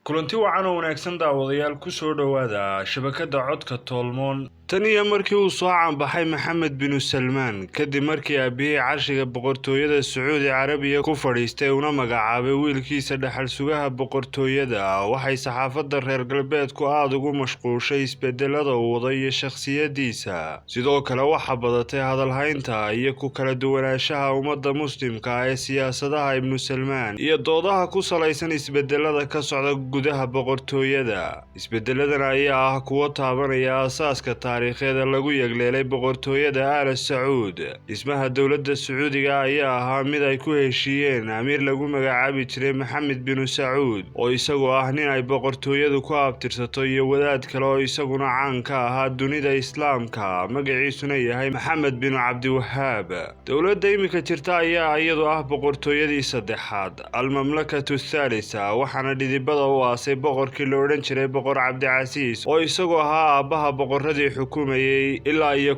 kulanti wacan oo wanaagsan daawadayaal ku soo dhawaada shabakada codka Tolmoon tan iyo markii uu soo caanbaxay Maxamed bin Salmaan kadib markii aabihii carshiga boqortooyada Sacuudi Carabiya ku fadhiistay una magacaabay wiilkiisa dhaxal sugaha boqortooyada waxay saxaafadda reer galbeedku aad ugu mashquushay isbedelada uu waday iyo shakhsiyadiisa sidoo kale waxa badatay hadalhaynta iyo ku kala duwanaanshaha ummadda muslimka ee siyaasadaha Ibn Salmaan iyo doodaha ku salaysan isbedelada ka socda gudaha boqortooyada isbedeladan ayaa ah kuwa taabanaya asaaska taariikheeda lagu yagleelay boqortooyada Aal Sacuud dhismaha dawladda Sacuudiga ayaa ahaa mid ay ku heshiiyeen amiir lagu magacaabi jiray Maxamed bin Sacuud oo isagoo ah nin ay boqortooyadu ku abtirsato iyo wadaad kale oo isaguna caan ka ahaa dunida islaamka magaciisuna yahay Maxamed bin Cabdi Wahaab dawladda imika jirta ayaa iyadu ah boqortooyadii saddexaad al-mamlakatu thalitha waxaana dhidibada waasay boqorkii la oran jiray boqor Cabdicasiis oo isagoo ahaa aabaha boqoradii xukumayay ilaa iyo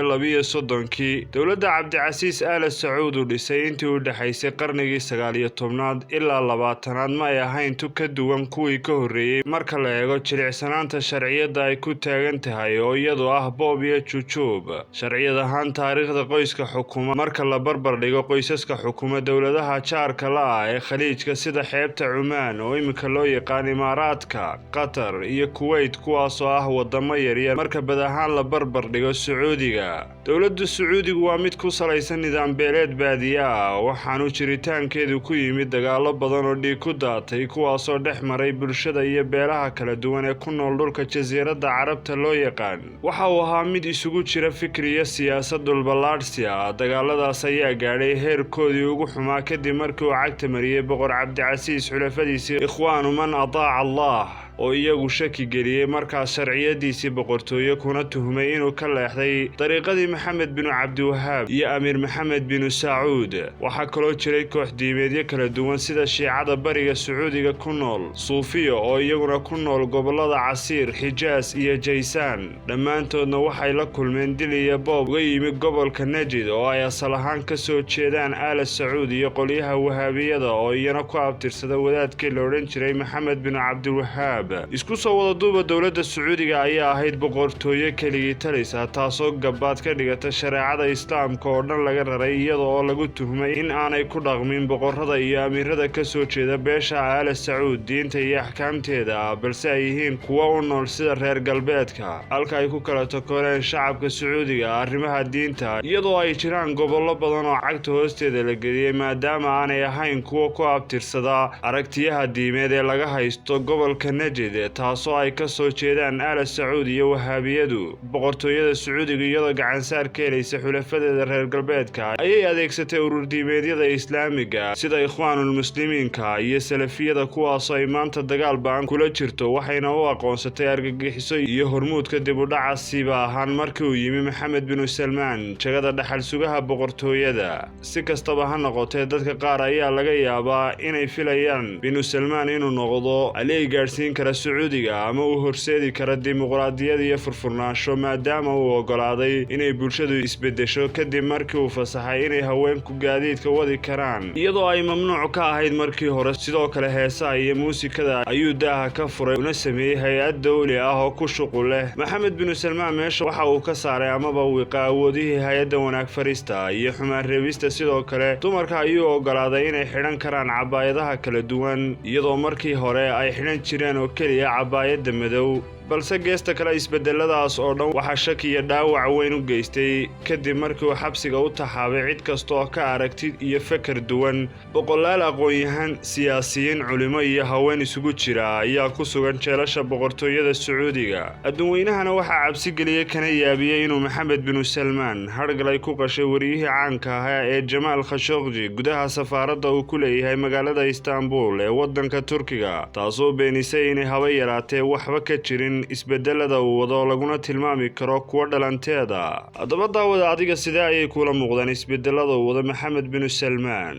1932 dawladda Cabdicasiis Aal Sacuud u dhisay intii u dhaxaysay qarnigii 19aad ilaa 20aad ma ay ahayn ka duwan kuwii ka horeeyay marka la eego jilicsanaanta sharciyada ay ku taagan tahay oo iyadoo ah boob iyo jujuub sharciyadahan taariikhda qoyska xukuma marka la barbar dhigo qoysaska xukuma dawladaha jaarka la ah ee khaliijka sida xeebta Cumaan oo imika loo yaqaan Imaaraadka Qatar iyo Kuwait kuwaas oo ah wadamo yaryar marka bad ahaan la barbar dhigo Sacuudiga dawladda Sacuudigu waa mid ku salaysan nidaam beeleed baadiya ah waxaanu jiritaankeedu ku yimid dagaalo badan oo dhiig ku daatay kuwaas oo dhex maray bulshada iyo beelaha kala duwan ee ku nool dhulka jasiiradda Carabta loo yaqaan waxa uu ahaa mid isugu jira fikriyo siyaasad dhulbalaadhsi ah dagaaladaas ayaa gaadhay heerkoodii ugu xumaa kadib markii uu cagta mariyay boqor Cabdicasiis xulafadiisii ikhwaanu man ataaca Allah oo iyagu shaki geliyay markaas sharciyadiisii boqortooyo kuna tuhmay inuu ka leexday dariiqadii Maxamed bin Cabdi Wahaab iyo Amiir Maxamed bin Sacuud waxa kaloo jiray koox diimeedyo kala duwan sida Shiicada bariga Sacuudiga ku nool Suufiyo oo iyaguna ku nool gobolada Casiir Xijaas iyo Jaysaan dhammaantoodna waxay la kulmeen dil iyo boob uga yimid gobolka Najd oo ay asal ahaan ka soo jeedaan Aal Sacuud iyo qolyaha Wahaabiyada oo iyana ku abtirsada wadaadkii la oran jiray Maxamed bin Cabdi Wahaab isku soo wada duuba dawladda Sacuudiga ayaa ahayd boqortooyo keligii talisa taasoo gabaad ka dhigata shareecada islaamka oo dhan laga raray iyadoo lagu tuhmay in aanay ku dhaqmin boqorada iyo amiirada ka soo jeeda beesha Aal Sacuud diinta iyo ahkaamteeda balse ay yihiin kuwa u nool sida reer galbeedka halka ay ku kala takooreen shacabka Sacuudiga arrimaha diinta iyadoo ay jiraan gobollo badan oo cagta hoosteeda la geliyay maadaama aanay ahayn kuwa ku abtirsada aragtiyaha diimeed ee laga haysto gobolka Najd taasoo ay ka soo jeedaan Aal Sacuud iyo Wahaabiyadu boqortooyada Sacuudiga iyadoo gacan saar ka helaysa xulafadeeda reer galbeedka ayay adeegsatay urur diimeedyada islaamiga sida Ikhwaanul Muslimiinka iyo Salafiyada kuwaas ay maanta dagaal baan kula jirto waxayna u aqoonsatay argagixiso iyo hormuudka dib u dhaca siiba ahaan markii uu yimi Maxamed bin Salmaan jagada dhaxal sugaha boqortooyada si kastaba ha noqotee dadka qaar ayaa laga yaabaa inay filayaan bin Salmaan inuu noqdo alay gaarsiin Sacuudiga ama uu horseedi kara dimuqraadiyad iyo furfurnaansho maadaama uu ogolaaday inay bulshadu isbedesho kadib markii uu fasaxay inay haweenku gaadiidka wadi karaan iyadoo ay mamnuuc ka ahayd markii hore sidoo kale heesaha iyo muusikada ayuu daaha ka furay una sameeyay hay'ad dawli ah oo ku shuqul leh Maxamed bin Salmaan meesha waxa uu ka saaray amaba wiiqa awoodihii hay'adda wanaag farista iyo xumaan reebista sidoo kale dumarka ayuu ogolaaday inay xidhan karaan cabaayadaha kala duwan iyadoo markii hore ay xidhan jireen kaliya cabaayada madow balse geesta kale isbedeladaas oo dhan waxa shaki iyo dhaawac weyn u geystay kadib markii uu xabsiga u taxaabay cid kasta oo ka aragtid iyo fikir duwan boqolaal aqoon-yahan siyaasiyiin culimo iyo haween isugu jira ayaa ku sugan jeelasha boqortooyada Sacuudiga adduunweynahana waxa cabsi geliyay kana yaabiyay inuu Maxamed bin Salmaan hargalay ku qashay wariyihii caanka ah ee Jamaal Khashoggi gudaha safaaradda uu ku leeyahay magaalada Istanbul ee wadanka Turkiga taasoo beenisay inay haba yaraatee waxba ka jirin isbedelada uu wado laguna tilmaami karo kuwa dhalanteeda haddaba daawada adiga sidee ayay kula muuqdaan isbedelada uu wado Maxamed bin Salmaan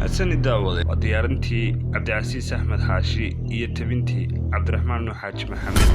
asani daawada diyaarintii Cabdicasiis Axmed Xaashi iyo tabintii Cabdiraxmaan Xaaji Maxamed